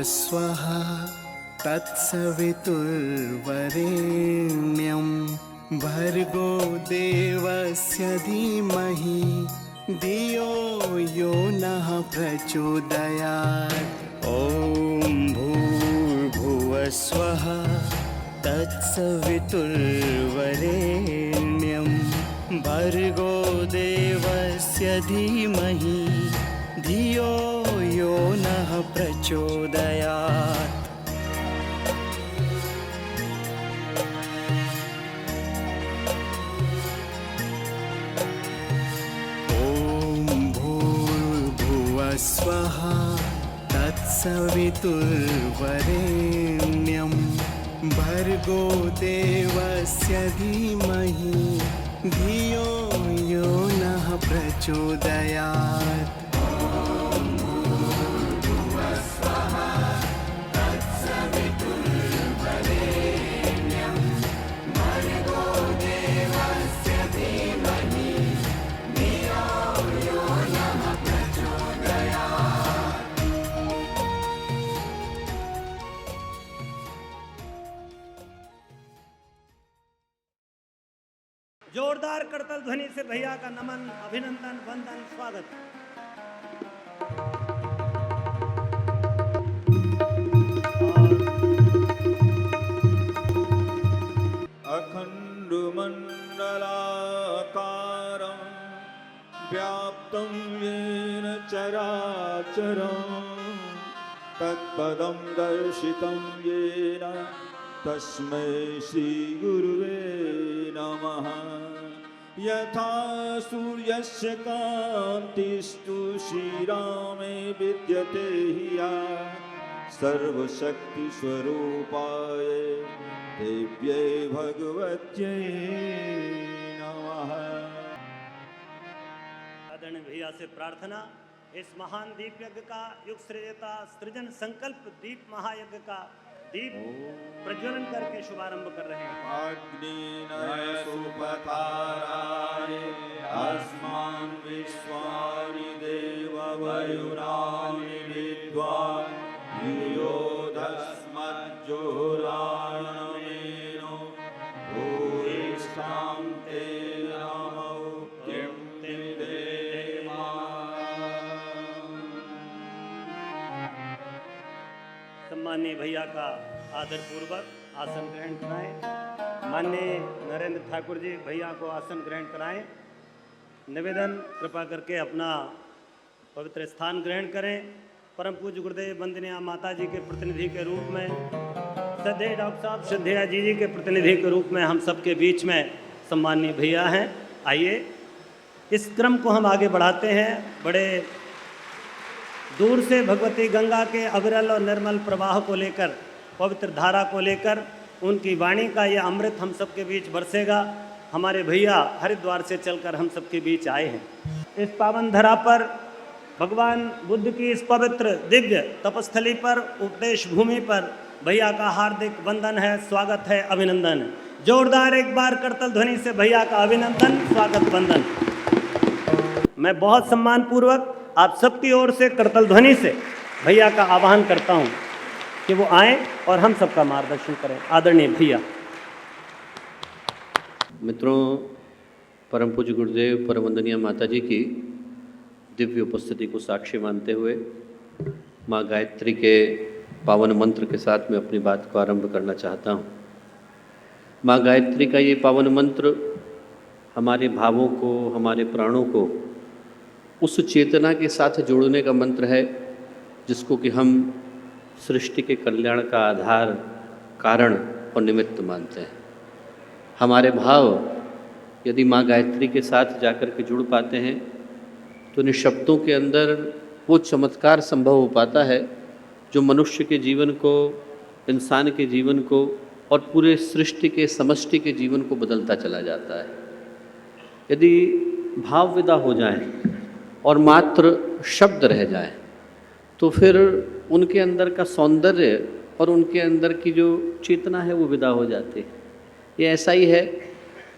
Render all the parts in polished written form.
भुवस्वः तत्सवितुर्वरेण्यं भर्गो देवस्य धीमहि धियो यो नः प्रचोदयात्। ॐ भूर्भुवस्वः तत्सवितुर्वरेण्यं भर्गो देवस्य धीमहि धियो यो नः प्रचोदयात्। ॐ भूर्भुवस्वः तत्सवितुर्वरेण्यं भर्गो देवस्य धीमहि धियो यो नः प्रचोदयात्। जोरदार करतल ध्वनि से भैया का नमन, अभिनंदन, वंदन, स्वागत। अखण्डमण्डलाकारं व्याप्तं येन चराचरं तत्पदं दर्शितं येन तस्मै श्रीगुरुवे नमः। यथा सूर्यस्य कान्तिस्तु श्रीरामे विद्यते ह्या सर्वशक्तिस्वरूपाय दिव्यै भगवत्यै नमः। आदरणीय भैया से प्रार्थना, इस महान दीप यज्ञ का युग सृजता सृजन संकल्प दीप महायज्ञ का दीप प्रज्वलन करके शुभारंभ कर रहे हैं। अग्निनय सुपथाराय अस्मान् विश्वानि देववयुराणि विद्वान् युयोधस्मज्जोराणमेनो भूयिष्ठां ते नमो कीर्तिं देमा। सम्माननीय भैया का आदर पूर्वक आसन ग्रहण कराएं। माननीय नरेंद्र ठाकुर जी भैया को आसन ग्रहण कराएं। निवेदन कृपा करके अपना पवित्र स्थान ग्रहण करें। परम पूज्य गुरुदेव वंदनीय माता जी के प्रतिनिधि के रूप में, श्रद्धेय डॉक्टर साहब श्रद्धेया जी के प्रतिनिधि के रूप में हम सबके बीच में सम्माननीय भैया हैं। आइए इस क्रम को हम आगे बढ़ाते हैं। बड़े दूर से भगवती गंगा के अविरल और निर्मल प्रवाह को लेकर, पवित्र धारा को लेकर उनकी वाणी का यह अमृत हम सबके बीच बरसेगा। हमारे भैया हरिद्वार से चलकर हम सबके बीच आए हैं। इस पावन धरा पर, भगवान बुद्ध की इस पवित्र दिव्य तपस्थली पर, उपदेश भूमि पर भैया का हार्दिक वंदन है, स्वागत है, अभिनंदन है। जोरदार एक बार करतल ध्वनि से भैया का अभिनंदन, स्वागत, वंदन। मैं बहुत सम्मान पूर्वक आप सबकी ओर से करतल ध्वनि से भैया का आह्वान करता हूं कि वो आएं और हम सबका मार्गदर्शन करें। आदरणीय भैया। मित्रों, परम पूज्य गुरुदेव परम वंदनीय माता जी की दिव्य उपस्थिति को साक्षी मानते हुए माँ गायत्री के पावन मंत्र के साथ मैं अपनी बात को आरंभ करना चाहता हूँ। माँ गायत्री का ये पावन मंत्र हमारे भावों को, हमारे प्राणों को उस चेतना के साथ जोड़ने का मंत्र है जिसको कि हम सृष्टि के कल्याण का आधार, कारण और निमित्त मानते हैं। हमारे भाव यदि माँ गायत्री के साथ जाकर के जुड़ पाते हैं तो निःशब्दों के अंदर वो चमत्कार संभव हो पाता है जो मनुष्य के जीवन को, इंसान के जीवन को और पूरे सृष्टि के, समष्टि के जीवन को बदलता चला जाता है। यदि भाव विदा हो जाएं और मात्र शब्द रह जाएं तो फिर उनके अंदर का सौंदर्य और उनके अंदर की जो चेतना है वो विदा हो जाती है। ये ऐसा ही है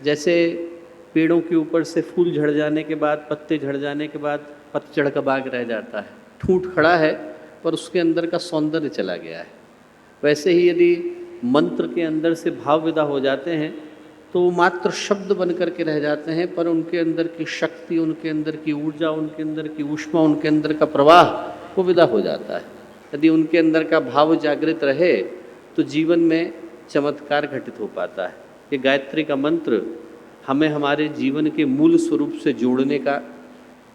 जैसे पेड़ों के ऊपर से फूल झड़ जाने के बाद, पत्ते झड़ जाने के बाद पतझड़ का बाग रह जाता है। ठूंठ खड़ा है पर उसके अंदर का सौंदर्य चला गया है। वैसे ही यदि मंत्र के अंदर से भाव विदा हो जाते हैं तो वो मात्र शब्द बन करके रह जाते हैं, पर उनके अंदर की शक्ति, उनके अंदर की ऊर्जा, उनके अंदर की ऊष्मा, उनके अंदर का प्रवाह वो विदा हो जाता है। यदि उनके अंदर का भाव जागृत रहे तो जीवन में चमत्कार घटित हो पाता है। ये गायत्री का मंत्र हमें हमारे जीवन के मूल स्वरूप से जोड़ने का,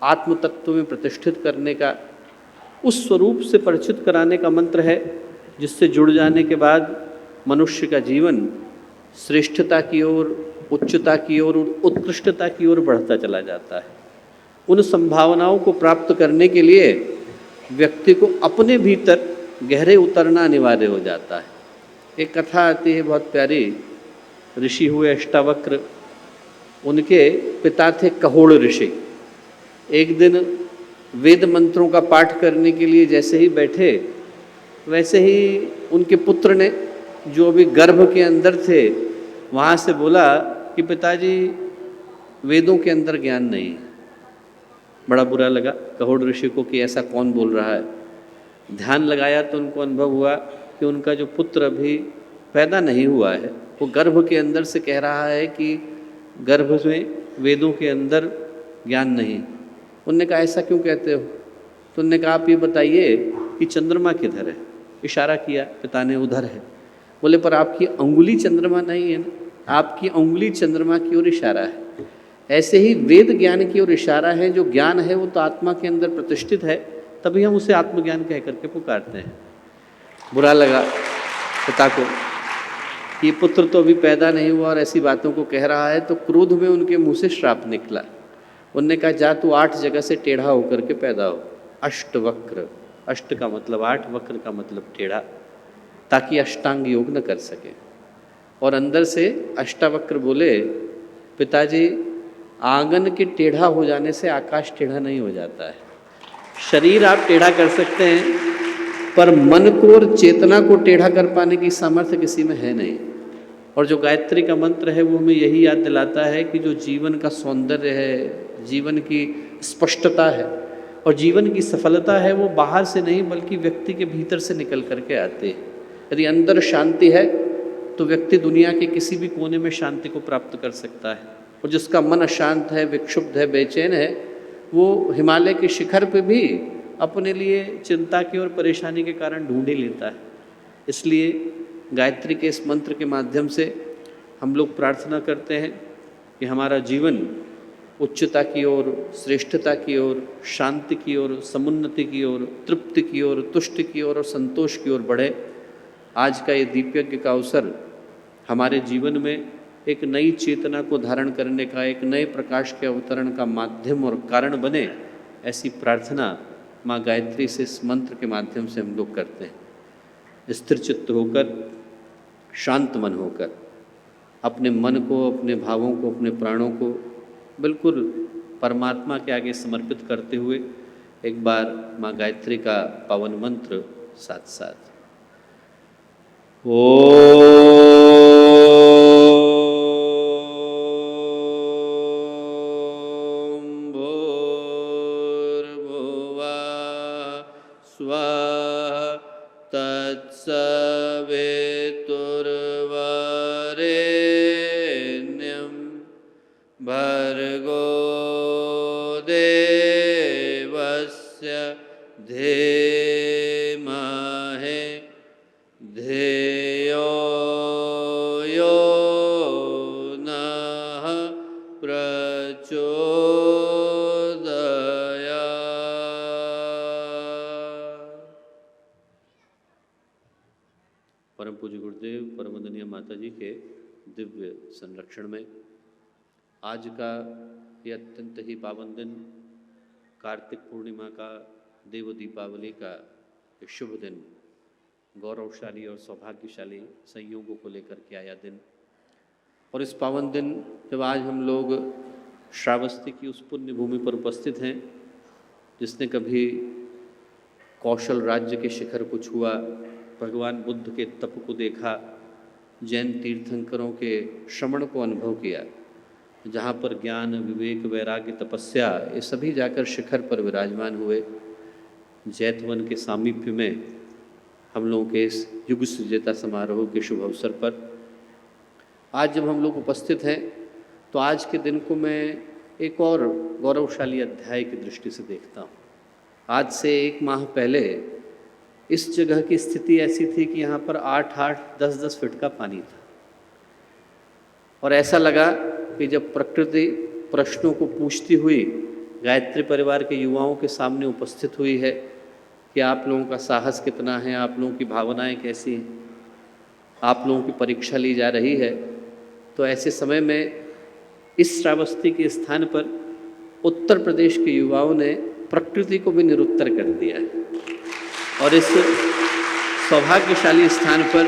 आत्म तत्व में प्रतिष्ठित करने का, उस स्वरूप से परिचित कराने का मंत्र है, जिससे जुड़ जाने के बाद मनुष्य का जीवन श्रेष्ठता की ओर, उच्चता की ओर, उत्कृष्टता की ओर बढ़ता चला जाता है। उन संभावनाओं को प्राप्त करने के लिए व्यक्ति को अपने भीतर गहरे उतरना अनिवार्य हो जाता है। एक कथा आती है बहुत प्यारी। ऋषि हुए अष्टावक्र, उनके पिता थे कहोड़ ऋषि। एक दिन वेद मंत्रों का पाठ करने के लिए जैसे ही बैठे, वैसे ही उनके पुत्र ने, जो अभी गर्भ के अंदर थे, वहाँ से बोला कि पिताजी वेदों के अंदर ज्ञान नहीं है। बड़ा बुरा लगा कहोड़ ऋषि को कि ऐसा कौन बोल रहा है। ध्यान लगाया तो उनको अनुभव हुआ कि उनका जो पुत्र अभी पैदा नहीं हुआ है, वो गर्भ के अंदर से कह रहा है कि गर्भ में वेदों के अंदर ज्ञान नहीं। उनने कहा ऐसा क्यों कहते हो? तो उनने कहा आप ये बताइए कि चंद्रमा किधर है? इशारा किया पिता ने, उधर है। बोले पर आपकी अंगुली चंद्रमा नहीं है ना, आपकी अंगुली चंद्रमा की ओर इशारा है। ऐसे ही वेद ज्ञान की ओर इशारा है। जो ज्ञान है वो तो आत्मा के अंदर प्रतिष्ठित है, तभी हम उसे आत्मज्ञान कह करके पुकारते हैं। बुरा लगा पिता को कि पुत्र तो अभी पैदा नहीं हुआ और ऐसी बातों को कह रहा है। तो क्रोध में उनके मुंह से श्राप निकला। उनने कहा जा तू 8 जगह से टेढ़ा होकर के पैदा हो। अष्टवक्र, अष्ट का मतलब 8, वक्र का मतलब टेढ़ा, ताकि अष्टांग योग न कर सके। और अंदर से अष्टावक्र बोले पिताजी आंगन के टेढ़ा हो जाने से आकाश टेढ़ा नहीं हो जाता है। शरीर आप टेढ़ा कर सकते हैं, पर मन को और चेतना को टेढ़ा कर पाने की सामर्थ्य किसी में है नहीं। और जो गायत्री का मंत्र है वो हमें यही याद दिलाता है कि जो जीवन का सौंदर्य है, जीवन की स्पष्टता है और जीवन की सफलता है, वो बाहर से नहीं बल्कि व्यक्ति के भीतर से निकल करके आती है। यदि अंदर शांति है तो व्यक्ति दुनिया के किसी भी कोने में शांति को प्राप्त कर सकता है। और जिसका मन अशांत है, विक्षुब्ध है, बेचैन है, वो हिमालय के शिखर पे भी अपने लिए चिंता की और परेशानी के कारण ढूंढ ही लेता है। इसलिए गायत्री के इस मंत्र के माध्यम से हम लोग प्रार्थना करते हैं कि हमारा जीवन उच्चता की ओर, श्रेष्ठता की ओर, शांति की ओर, समुन्नति की ओर, तृप्ति की ओर, तुष्टि की ओर और संतोष की ओर बढ़े। आज का ये दीपयज्ञ का अवसर हमारे जीवन में एक नई चेतना को धारण करने का, एक नए प्रकाश के अवतरण का माध्यम और कारण बने, ऐसी प्रार्थना माँ गायत्री से इस मंत्र के माध्यम से हम लोग करते हैं। स्थिर चित्त होकर, शांत मन होकर, अपने मन को, अपने भावों को, अपने प्राणों को बिल्कुल परमात्मा के आगे समर्पित करते हुए एक बार माँ गायत्री का पावन मंत्र साथ साथ। तत्सवितुर्वरेण्यं भर्गो देवस्य धीमहि धियो यो नः प्रचोदयात्। परम पूज्य गुरुदेव परम वंदनीय माता जी के दिव्य संरक्षण में आज का ये अत्यंत ही पावन दिन, कार्तिक पूर्णिमा का, देव दीपावली का एक शुभ दिन, गौरवशाली और सौभाग्यशाली संयोगों को लेकर के आया दिन। और इस पावन दिन जब आज हम लोग श्रावस्ती की उस पुण्य भूमि पर उपस्थित हैं जिसने कभी कौशल राज्य के शिखर को छुआ, भगवान बुद्ध के तप को देखा, जैन तीर्थंकरों के श्रवण को अनुभव किया, जहाँ पर ज्ञान, विवेक, वैराग्य, तपस्या ये सभी जाकर शिखर पर विराजमान हुए। जैतवन के सामीप्य में हम लोगों के इस युग सृजता समारोह के शुभ अवसर पर आज जब हम लोग उपस्थित हैं तो आज के दिन को मैं एक और गौरवशाली अध्याय की दृष्टि से देखता हूँ। आज से 1 माह पहले इस जगह की स्थिति ऐसी थी कि यहाँ पर 8-8, 10-10 फीट का पानी था और ऐसा लगा कि जब प्रकृति प्रश्नों को पूछती हुई गायत्री परिवार के युवाओं के सामने उपस्थित हुई है कि आप लोगों का साहस कितना है, आप लोगों की भावनाएं कैसी हैं, आप लोगों की परीक्षा ली जा रही है, तो ऐसे समय में इस श्रावस्ती के स्थान पर उत्तर प्रदेश के युवाओं ने प्रकृति को भी निरुत्तर कर दिया है। और इस सौभाग्यशाली स्थान पर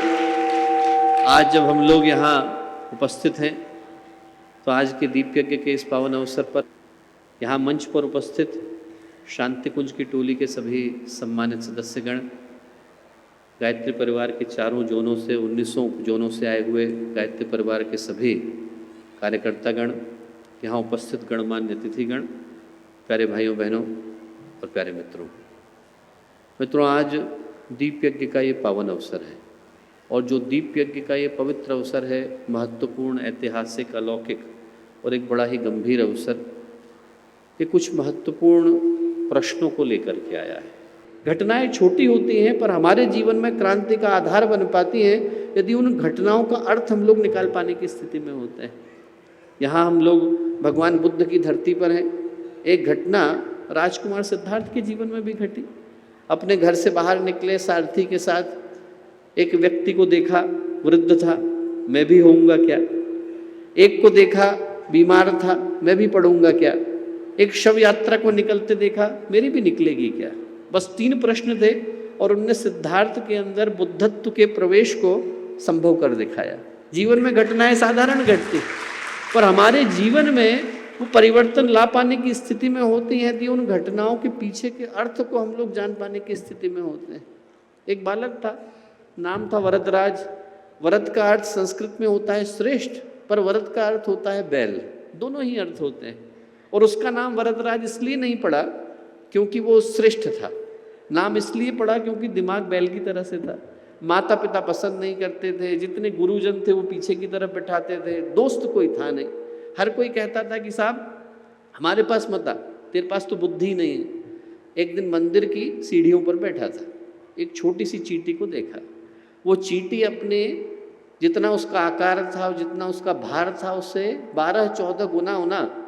आज जब हम लोग यहाँ उपस्थित हैं तो आज के दीप यज्ञ के इस पावन अवसर पर यहाँ मंच पर उपस्थित शांति कुंज की टोली के सभी सम्मानित सदस्यगण, गायत्री परिवार के चारों जोनों से 1900 जोनों से आए हुए गायत्री परिवार के सभी कार्यकर्तागण, यहाँ उपस्थित गणमान्य अतिथिगण, प्यारे भाइयों बहनों और प्यारे मित्रों, आज दीप यज्ञ का ये पावन अवसर है और जो दीप यज्ञ का ये पवित्र अवसर है, महत्वपूर्ण, ऐतिहासिक, अलौकिक और एक बड़ा ही गंभीर अवसर, ये कुछ महत्वपूर्ण प्रश्नों को लेकर के आया है। घटनाएं छोटी होती हैं पर हमारे जीवन में क्रांति का आधार बन पाती हैं यदि उन घटनाओं का अर्थ हम लोग निकाल पाने की स्थिति में होते हैं। यहाँ हम लोग भगवान बुद्ध की धरती पर हैं। एक घटना राजकुमार सिद्धार्थ के जीवन में भी घटी। अपने घर से बाहर निकले सारथी के साथ, एक व्यक्ति को देखा, वृद्ध था, मैं भी होऊंगा क्या? एक को देखा बीमार था, मैं भी पड़ूंगा क्या? एक शव यात्रा को निकलते देखा, मेरी भी निकलेगी क्या? बस 3 प्रश्न थे और उनने सिद्धार्थ के अंदर बुद्धत्व के प्रवेश को संभव कर दिखाया। जीवन में घटनाएं साधारण घटती पर हमारे जीवन में वो परिवर्तन ला पाने की स्थिति में होती हैं कि उन घटनाओं के पीछे के अर्थ को हम लोग जान पाने की स्थिति में होते हैं। एक बालक था, नाम था वरदराज। वरद का अर्थ संस्कृत में होता है श्रेष्ठ, पर वरद का अर्थ होता है बैल, दोनों ही अर्थ होते हैं। और उसका नाम वरदराज इसलिए नहीं पड़ा क्योंकि वो श्रेष्ठ था, नाम इसलिए पड़ा क्योंकि दिमाग बैल की तरह से था। माता पिता पसंद नहीं करते थे, जितने गुरुजन थे वो पीछे की तरफ बैठाते थे, दोस्त कोई था नहीं। हर कोई कहता था कि साहब हमारे पास मत आ, तेरे पास तो बुद्धि नहीं है। एक दिन मंदिर की सीढ़ियों पर बैठा था, एक छोटी सी चींटी को देखा। वो चींटी अपने जितना उसका आकार था, जितना उसका भार था, उससे 12-14 गुना होना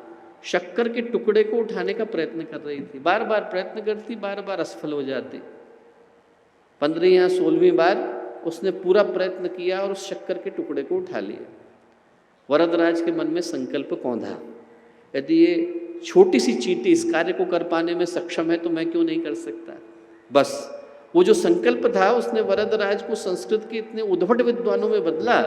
शक्कर के टुकड़े को उठाने का प्रयत्न कर रही थी। बार बार प्रयत्न करती, बार बार असफल हो जाती। 15 या 16वीं बार उसने पूरा प्रयत्न किया और उस शक्कर के टुकड़े को उठा लिया। वरदराज के मन में संकल्प कौंधा, यदि ये छोटी सी चींटी इस कार्य को कर पाने में सक्षम है तो मैं क्यों नहीं कर सकता। बस वो जो संकल्प था उसने वरदराज को संस्कृत के इतने उद्भट विद्वानों में बदला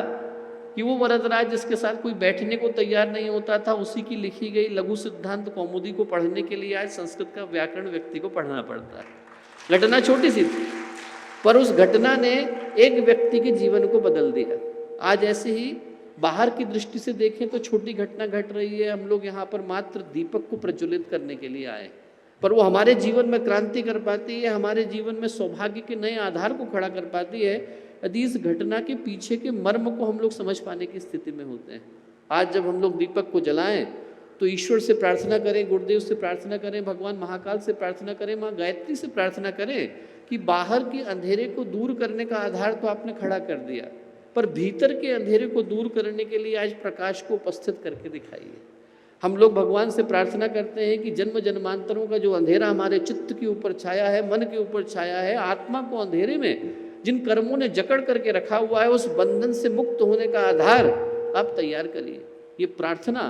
कि वो वरदराज जिसके साथ कोई बैठने को तैयार नहीं होता था, उसी की लिखी गई लघु सिद्धांत कौमुदी को पढ़ने के लिए आज संस्कृत का व्याकरण व्यक्ति को पढ़ना पड़ता है। घटना छोटी सी थी पर उस घटना ने एक व्यक्ति के जीवन को बदल दिया। आज ऐसे ही बाहर की दृष्टि से देखें तो छोटी घटना घट रही है। हम लोग यहाँ पर मात्र दीपक को प्रज्वलित करने के लिए आए, पर वो हमारे जीवन में क्रांति कर पाती है, हमारे जीवन में सौभाग्य के नए आधार को खड़ा कर पाती है यदि इस घटना के पीछे के मर्म को हम लोग समझ पाने की स्थिति में होते हैं। आज जब हम लोग दीपक को जलाएं तो ईश्वर से प्रार्थना करें, गुरुदेव से प्रार्थना करें, भगवान महाकाल से प्रार्थना करें, माँ गायत्री से प्रार्थना करें कि बाहर के अंधेरे को दूर करने का आधार तो आपने खड़ा कर दिया, पर भीतर के अंधेरे को दूर करने के लिए आज प्रकाश को उपस्थित करके दिखाइए। हम लोग भगवान से प्रार्थना करते हैं कि जन्म जन्मांतरों का जो अंधेरा हमारे चित्त के ऊपर छाया है, मन के ऊपर छाया है, आत्मा को अंधेरे में जिन कर्मों ने जकड़ करके रखा हुआ है, उस बंधन से मुक्त होने का आधार आप तैयार करिए। ये प्रार्थना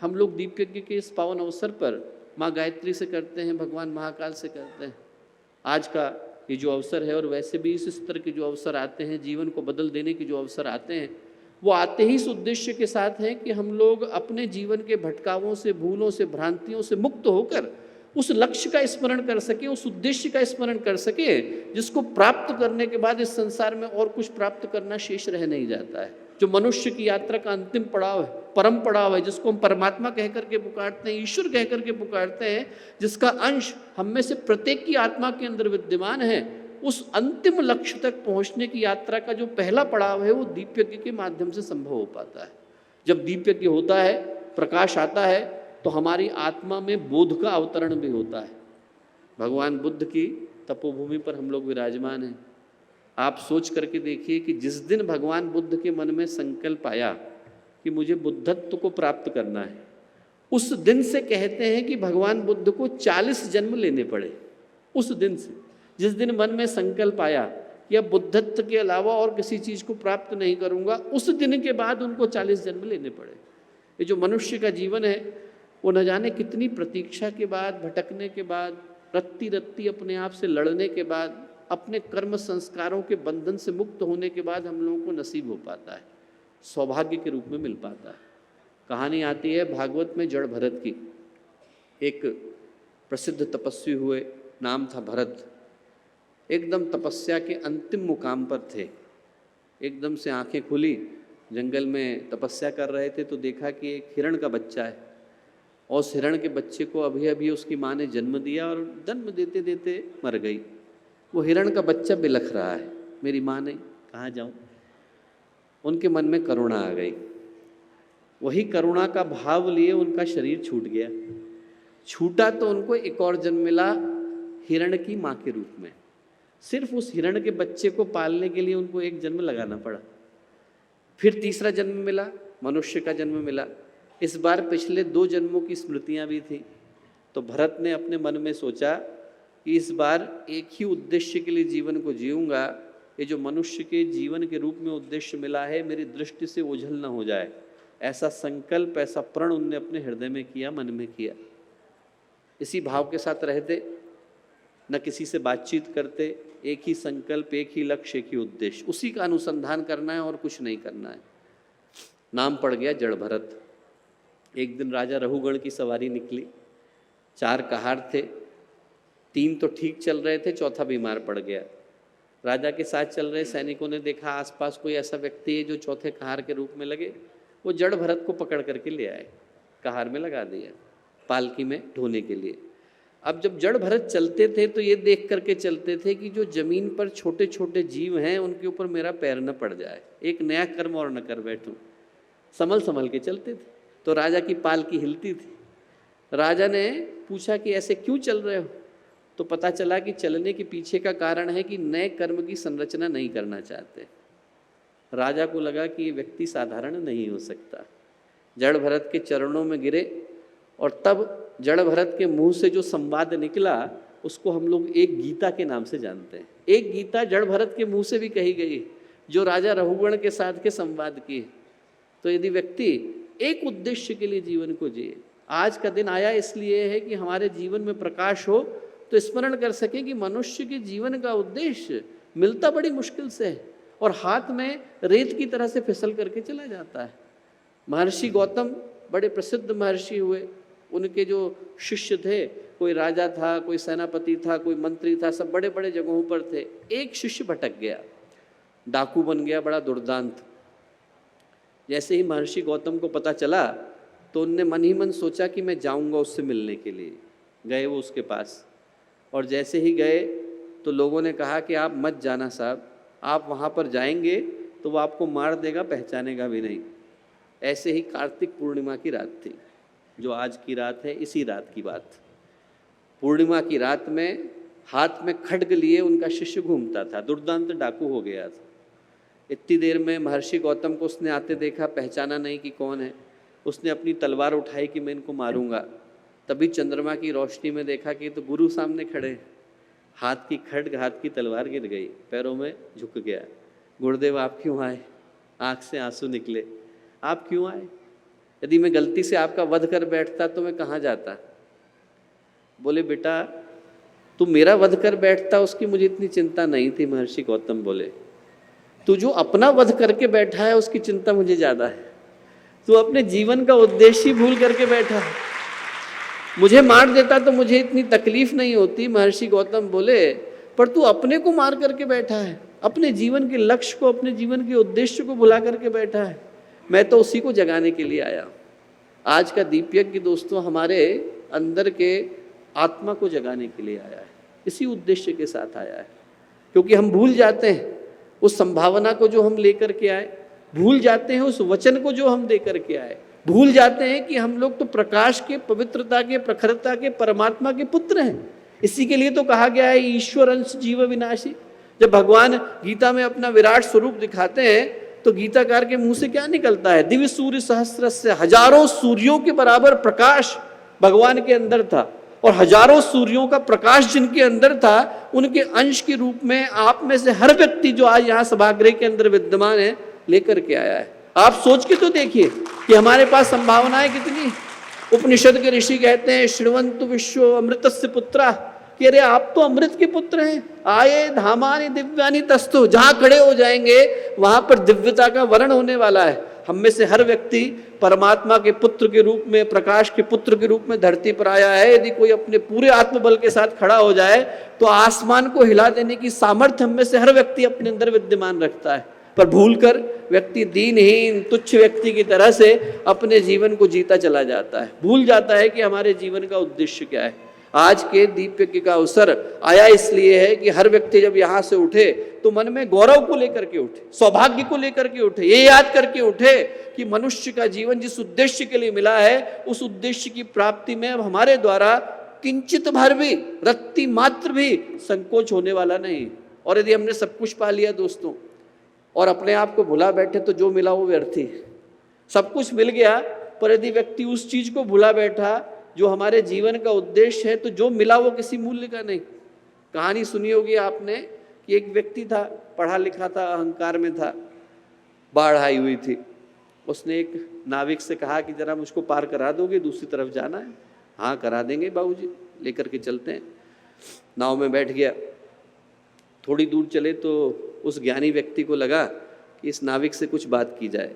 हम लोग दीप यज्ञ के इस पावन अवसर पर माँ गायत्री से करते हैं, भगवान महाकाल से करते हैं। आज का ये जो अवसर है और वैसे भी इस स्तर के जो अवसर आते हैं, जीवन को बदल देने के जो अवसर आते हैं, वो आते ही इस उद्देश्य के साथ हैं कि हम लोग अपने जीवन के भटकावों से, भूलों से, भ्रांतियों से मुक्त होकर उस लक्ष्य का स्मरण कर सके, उस उद्देश्य का स्मरण कर सके जिसको प्राप्त करने के बाद इस संसार में और कुछ प्राप्त करना शेष रह नहीं जाता है। जो मनुष्य की यात्रा का अंतिम पड़ाव है, परम पड़ाव है, जिसको हम परमात्मा कह करके पुकारते हैं, ईश्वर कह करके पुकारते हैं, जिसका अंश हम में से प्रत्येक की आत्मा के अंदर विद्यमान है, उस अंतिम लक्ष्य तक पहुंचने की यात्रा का जो पहला पड़ाव है वो दीप यज्ञ के माध्यम से संभव हो पाता है। जब दीप यज्ञ होता है, प्रकाश आता है, तो हमारी आत्मा में बोध का अवतरण भी होता है। भगवान बुद्ध की तपोभूमि पर हम लोग विराजमान हैं। आप सोच करके देखिए कि जिस दिन भगवान बुद्ध के मन में संकल्प आया कि मुझे बुद्धत्व को प्राप्त करना है, उस दिन से कहते हैं कि भगवान बुद्ध को 40 जन्म लेने पड़े। उस दिन से, जिस दिन मन में संकल्प आया कि अब बुद्धत्व के अलावा और किसी चीज़ को प्राप्त नहीं करूँगा, उस दिन के बाद उनको 40 जन्म लेने पड़े। ये जो मनुष्य का जीवन है वो न जाने कितनी प्रतीक्षा के बाद, भटकने के बाद, रत्ती रत्ती अपने आप से लड़ने के बाद, अपने कर्म संस्कारों के बंधन से मुक्त होने के बाद हम लोगों को नसीब हो पाता है, सौभाग्य के रूप में मिल पाता है। कहानी आती है भागवत में जड़ भरत की। एक प्रसिद्ध तपस्वी हुए, नाम था भरत। एकदम तपस्या के अंतिम मुकाम पर थे। एकदम से आंखें खुली, जंगल में तपस्या कर रहे थे तो देखा कि एक हिरण का बच्चा है, और उस हिरण के बच्चे को अभी अभी उसकी माँ ने जन्म दिया और जन्म देते देते मर गई। वो हिरण का बच्चा बिलख रहा है, मेरी माँ नहीं, कहाँ जाऊँ। उनके मन में करुणा आ गई। वही करुणा का भाव लिए उनका शरीर छूट गया। छूटा तो उनको एक और जन्म मिला हिरण की माँ के रूप में। सिर्फ उस हिरण के बच्चे को पालने के लिए उनको एक जन्म लगाना पड़ा। फिर तीसरा जन्म मिला, मनुष्य का जन्म मिला। इस बार पिछले 2 जन्मों की स्मृतियाँ भी थी। तो भरत ने अपने मन में सोचा कि इस बार एक ही उद्देश्य के लिए जीवन को जीऊँगा। ये जो मनुष्य के जीवन के रूप में उद्देश्य मिला है, मेरी दृष्टि से ओझल न हो जाए, ऐसा संकल्प, ऐसा प्रण उनने अपने हृदय में किया, मन में किया। इसी भाव के साथ रहते, न किसी से बातचीत करते, एक ही संकल्प, एक ही लक्ष्य, एक ही उद्देश्य, उसी का अनुसंधान करना है और कुछ नहीं करना है। नाम पड़ गया जड़ भरत। एक दिन राजा रहुगण की सवारी निकली। 4 कहार थे, 3 तो ठीक चल रहे थे, चौथा बीमार पड़ गया। राजा के साथ चल रहे सैनिकों ने देखा आसपास कोई ऐसा व्यक्ति है जो चौथे कहार के रूप में लगे। वो जड़ भरत को पकड़ करके ले आए, कहार में लगा दिया, पालकी में ढोने के लिए। अब जब जड़ भरत चलते थे तो ये देख करके चलते थे कि जो जमीन पर छोटे छोटे जीव हैं उनके ऊपर मेरा पैर न पड़ जाए, एक नया कर्म और न कर बैठूं। संभल संभल के चलते थे। तो राजा की पालकी हिलती थी। राजा ने पूछा कि ऐसे क्यों चल रहे हो? तो पता चला कि चलने के पीछे का कारण है कि नए कर्म की संरचना नहीं करना चाहते। राजा को लगा कि ये व्यक्ति साधारण नहीं हो सकता। जड़ भरत के चरणों में गिरे और तब जड़ भरत के मुंह से जो संवाद निकला उसको हम लोग एक गीता के नाम से जानते हैं। एक गीता जड़ भरत के मुंह से भी कही गई जो राजा रहुगण के साथ के संवाद की। तो यदि व्यक्ति एक उद्देश्य के लिए जीवन को जिए, आज का दिन आया इसलिए है कि हमारे जीवन में प्रकाश हो, तो स्मरण कर सके कि मनुष्य के जीवन का उद्देश्य मिलता बड़ी मुश्किल से है और हाथ में रेत की तरह से फिसल करके चला जाता है। महर्षि गौतम बड़े प्रसिद्ध महर्षि हुए। उनके जो शिष्य थे, कोई राजा था, कोई सेनापति था, कोई मंत्री था, सब बड़े बड़े जगहों पर थे। एक शिष्य भटक गया, डाकू बन गया, बड़ा दुर्दांत। जैसे ही महर्षि गौतम को पता चला तो उनने मन ही मन सोचा कि मैं जाऊंगा उससे मिलने के लिए। गए वो उसके पास, और जैसे ही गए तो लोगों ने कहा कि आप मत जाना साहब, आप वहाँ पर जाएंगे तो वो आपको मार देगा, पहचानेगा भी नहीं। ऐसे ही कार्तिक पूर्णिमा की रात थी, जो आज की रात है, इसी रात की बात। पूर्णिमा की रात में हाथ में खड्ग लिए उनका शिष्य घूमता था, दुर्दांत डाकू हो गया था। इतनी देर में महर्षि गौतम को उसने आते देखा, पहचाना नहीं कि कौन है। उसने अपनी तलवार उठाई कि मैं इनको मारूंगा। तभी चंद्रमा की रोशनी में देखा कि तो गुरु सामने खड़े, हाथ की खड्ग, हाथ की तलवार गिर गई, पैरों में झुक गया। गुरुदेव आप क्यों आए? आँख से आंसू निकले। आप क्यों आए? यदि मैं गलती से आपका वध कर बैठता तो मैं कहाँ जाता? बोले बेटा तू मेरा वध कर बैठता उसकी मुझे इतनी चिंता नहीं थी। महर्षि गौतम बोले तू जो अपना वध करके बैठा है उसकी चिंता मुझे ज़्यादा है। तू अपने जीवन का उद्देश्य ही भूल करके बैठा है। मुझे मार देता तो मुझे इतनी तकलीफ नहीं होती। महर्षि गौतम बोले, पर तू अपने को मार करके बैठा है, अपने जीवन के लक्ष्य को, अपने जीवन के उद्देश्य को भुला करके बैठा है। मैं तो उसी को जगाने के लिए आया। आज का दीप यज्ञ दोस्तों हमारे अंदर के आत्मा को जगाने के लिए आया है, इसी उद्देश्य के साथ आया है। क्योंकि हम भूल जाते हैं उस संभावना को जो हम लेकर के आए, भूल जाते हैं उस वचन को जो हम दे करके आए, भूल जाते हैं कि हम लोग तो प्रकाश के, पवित्रता के, प्रखरता के, परमात्मा के पुत्र हैं। इसी के लिए तो कहा गया है ईश्वर अंश जीव विनाशी। जब भगवान गीता में अपना विराट स्वरूप दिखाते हैं तो गीताकार के मुंह से क्या निकलता है? दिव्य सूर्य सहस्र से, हजारों सूर्यों के बराबर प्रकाश भगवान के अंदर था, और हजारों सूर्यों का प्रकाश जिनके अंदर था, उनके अंश के रूप में आप में से हर व्यक्ति जो आज यहाँ सभागृह के अंदर विद्यमान है लेकर के आया है। आप सोच के तो देखिए कि हमारे पास संभावनाएं कितनी। उपनिषद के ऋषि कहते हैं श्रृण्वन्तु विश्व अमृतस्य पुत्रा, कि अरे आप तो अमृत के पुत्र हैं। आये धामानि दिव्यानि तस्थु, जहां खड़े हो जाएंगे वहां पर दिव्यता का वर्ण होने वाला है। हम में से हर व्यक्ति परमात्मा के पुत्र के रूप में, प्रकाश के पुत्र के रूप में धरती पर आया है। यदि कोई अपने पूरे आत्मबल के साथ खड़ा हो जाए तो आसमान को हिला देने की सामर्थ्य हम में से हर व्यक्ति अपने अंदर विद्यमान रखता है। पर भूलकर व्यक्ति दीनहीन, तुच्छ व्यक्ति की तरह से अपने जीवन को जीता चला जाता है, भूल जाता है कि हमारे जीवन का उद्देश्य क्या है। आज के दीप यज्ञ का अवसर आया इसलिए है कि हर व्यक्ति जब यहाँ से उठे तो मन में गौरव को लेकर के उठे, सौभाग्य को लेकर के उठे, ये याद करके उठे कि मनुष्य का जीवन जिस उद्देश्य के लिए मिला है, उस उद्देश्य की प्राप्ति में अब हमारे द्वारा किंचित भर भी, रत्ती मात्र भी संकोच होने वाला नहीं। और यदि हमने सब कुछ पा लिया दोस्तों और अपने आप को भुला बैठे तो जो मिला वो व्यर्थ ही। सब कुछ मिल गया पर यदि व्यक्ति उस चीज को भुला बैठा जो हमारे जीवन का उद्देश्य है, तो जो मिला वो किसी मूल्य का नहीं। कहानी सुनी होगी आपने कि एक व्यक्ति था, पढ़ा लिखा था, अहंकार में था, बाढ़ आई हुई थी। उसने एक नाविक से कहा कि जरा मुझको पार करा दोगे, दूसरी तरफ जाना है। हाँ करा देंगे बाबूजी, लेकर के चलते हैं। नाव में बैठ गया। थोड़ी दूर चले तो उस ज्ञानी व्यक्ति को लगा कि इस नाविक से कुछ बात की जाए।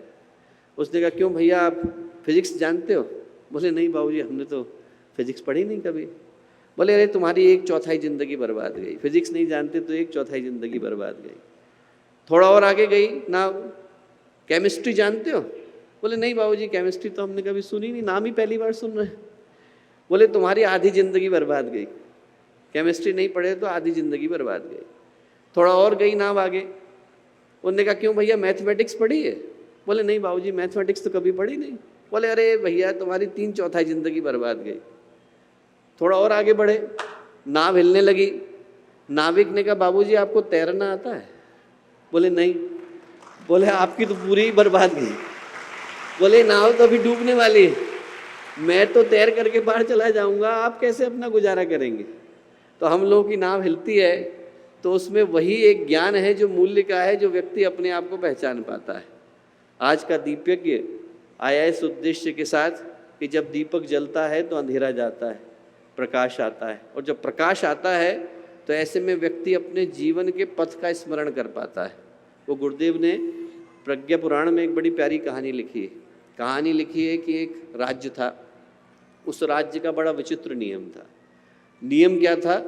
उसने कहा क्यों भैया, आप फिजिक्स जानते हो? बोले नहीं बाबूजी, हमने तो फिजिक्स पढ़ी नहीं कभी। बोले अरे तुम्हारी 1/4 जिंदगी बर्बाद गई, फिजिक्स नहीं जानते तो 1/4 जिंदगी बर्बाद गई। थोड़ा और आगे गई ना, केमिस्ट्री जानते हो? बोले नहीं बाबूजी, केमिस्ट्री तो हमने कभी सुनी नहीं, नाम ही पहली बार सुन रहे हैं। बोले तुम्हारी आधी जिंदगी बर्बाद गई, केमिस्ट्री नहीं पढ़े तो आधी जिंदगी बर्बाद गई। थोड़ा और गई, नाम आगे। उन्होंने कहा क्यों भैया, मैथमेटिक्स पढ़ी है? बोले नहीं बाबूजी, मैथमेटिक्स तो कभी पढ़ी नहीं। बोले अरे भैया, तुम्हारी 3/4 जिंदगी बर्बाद गई। थोड़ा और आगे बढ़े, नाव हिलने लगी। नाविक ने कहा बाबूजी, आपको तैरना आता है? बोले नहीं। बोले आपकी तो पूरी ही बर्बाद गई। बोले नाव तो अभी डूबने वाली है, मैं तो तैर करके बाहर चला जाऊंगा, आप कैसे अपना गुजारा करेंगे? तो हम लोगों की नाव हिलती है तो उसमें वही एक ज्ञान है जो मूल्य का है, जो व्यक्ति अपने आप को पहचान पाता है। आज का दीप यज्ञ आया इस उद्देश्य के साथ कि जब दीपक जलता है तो अंधेरा जाता है, प्रकाश आता है। और जब प्रकाश आता है तो ऐसे में व्यक्ति अपने जीवन के पथ का स्मरण कर पाता है। वो गुरुदेव ने प्रज्ञा पुराण में एक बड़ी प्यारी कहानी लिखी है। कहानी लिखी है कि एक राज्य था, उस राज्य का बड़ा विचित्र नियम था। नियम क्या था?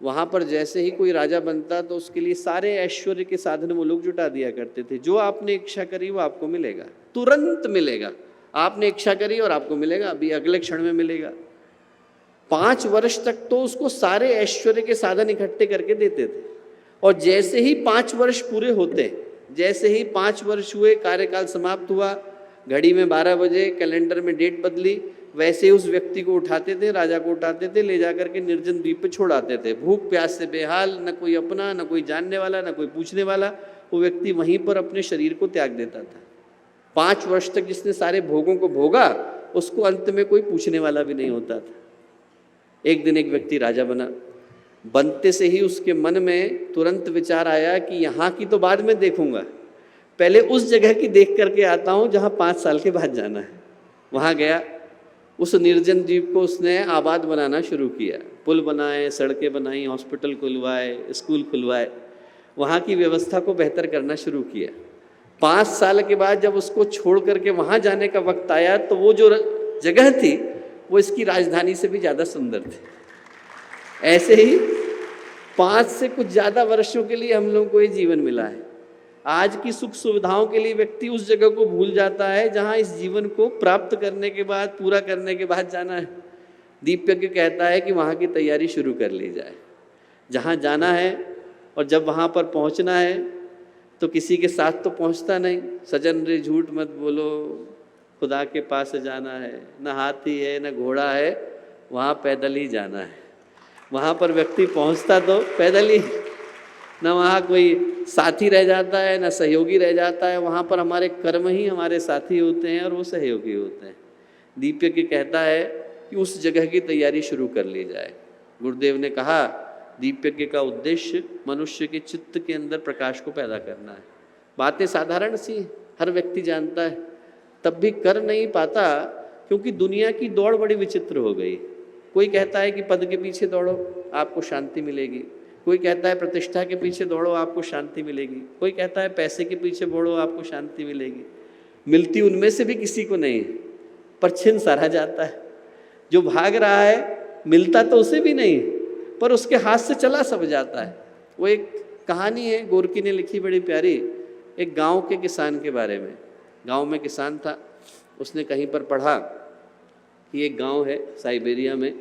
वहाँ पर जैसे ही कोई राजा बनता तो उसके लिए सारे ऐश्वर्य के साधन वो लोग जुटा दिया करते थे। जो आपने इच्छा करी वो आपको मिलेगा, तुरंत मिलेगा। आपने इच्छा करी और आपको मिलेगा, अभी अगले क्षण में मिलेगा। 5 वर्ष तक तो उसको सारे ऐश्वर्य के साधन इकट्ठे करके देते थे। और जैसे ही 5 वर्ष पूरे होते, जैसे ही 5 वर्ष हुए, कार्यकाल समाप्त हुआ, घड़ी में 12 बजे, कैलेंडर में डेट बदली, वैसे ही उस व्यक्ति को उठाते थे, राजा को उठाते थे, ले जाकर के निर्जन द्वीप पे छोड़ाते थे। भूख प्यास से बेहाल, न कोई अपना, न कोई जानने वाला, न कोई पूछने वाला, वो व्यक्ति वहीं पर अपने शरीर को त्याग देता था। 5 वर्ष तक जिसने सारे भोगों को भोगा, उसको अंत में कोई पूछने वाला भी नहीं होता था। एक दिन एक व्यक्ति राजा बना। बनते से ही उसके मन में तुरंत विचार आया कि यहाँ की तो बाद में देखूंगा, पहले उस जगह की देख करके आता हूँ जहाँ 5 साल के बाद जाना है। वहाँ गया, उस निर्जन द्वीप को उसने आबाद बनाना शुरू किया। पुल बनाए, सड़कें बनाई, हॉस्पिटल खुलवाए, स्कूल खुलवाए, वहाँ की व्यवस्था को बेहतर करना शुरू किया। 5 साल के बाद जब उसको छोड़ करके वहाँ जाने का वक्त आया तो वो जो जगह थी वो इसकी राजधानी से भी ज़्यादा सुंदर थे। ऐसे ही 5 से कुछ ज़्यादा वर्षों के लिए हम लोगों को ये जीवन मिला है। आज की सुख सुविधाओं के लिए व्यक्ति उस जगह को भूल जाता है जहाँ इस जीवन को प्राप्त करने के बाद, पूरा करने के बाद जाना है। दीपयज्ञ कहता है कि वहाँ की तैयारी शुरू कर ली जाए। जहाँ जाना है और जब वहाँ पर पहुँचना है तो किसी के साथ तो पहुँचता नहीं। सजन रे झूठ मत बोलो, खुदा के पास जाना है, न हाथी है न घोड़ा है, वहाँ पैदल ही जाना है। वहाँ पर व्यक्ति पहुँचता तो पैदल ही, न वहाँ कोई साथी रह जाता है न सहयोगी रह जाता है। वहाँ पर हमारे कर्म ही हमारे साथी होते हैं और वो सहयोगी होते हैं। दीपयज्ञ कहता है कि उस जगह की तैयारी शुरू कर ली जाए। गुरुदेव ने कहा दीपयज्ञ का उद्देश्य मनुष्य के चित्त के अंदर प्रकाश को पैदा करना है। बातें साधारण सी हर व्यक्ति जानता है, तब भी कर नहीं पाता क्योंकि दुनिया की दौड़ बड़ी विचित्र हो गई। कोई कहता है कि पद के पीछे दौड़ो आपको शांति मिलेगी, कोई कहता है प्रतिष्ठा के पीछे दौड़ो आपको शांति मिलेगी, कोई कहता है पैसे के पीछे दौड़ो आपको शांति मिलेगी। मिलती उनमें से भी किसी को नहीं है, पर छिन सारा जाता है। जो भाग रहा है मिलता तो उसे भी नहीं, पर उसके हाथ से चला सब जाता है। वो एक कहानी है गोरकी ने लिखी बड़ी प्यारी, एक गांव के किसान के बारे में। गांव में किसान था, उसने कहीं पर पढ़ा कि एक गांव है साइबेरिया में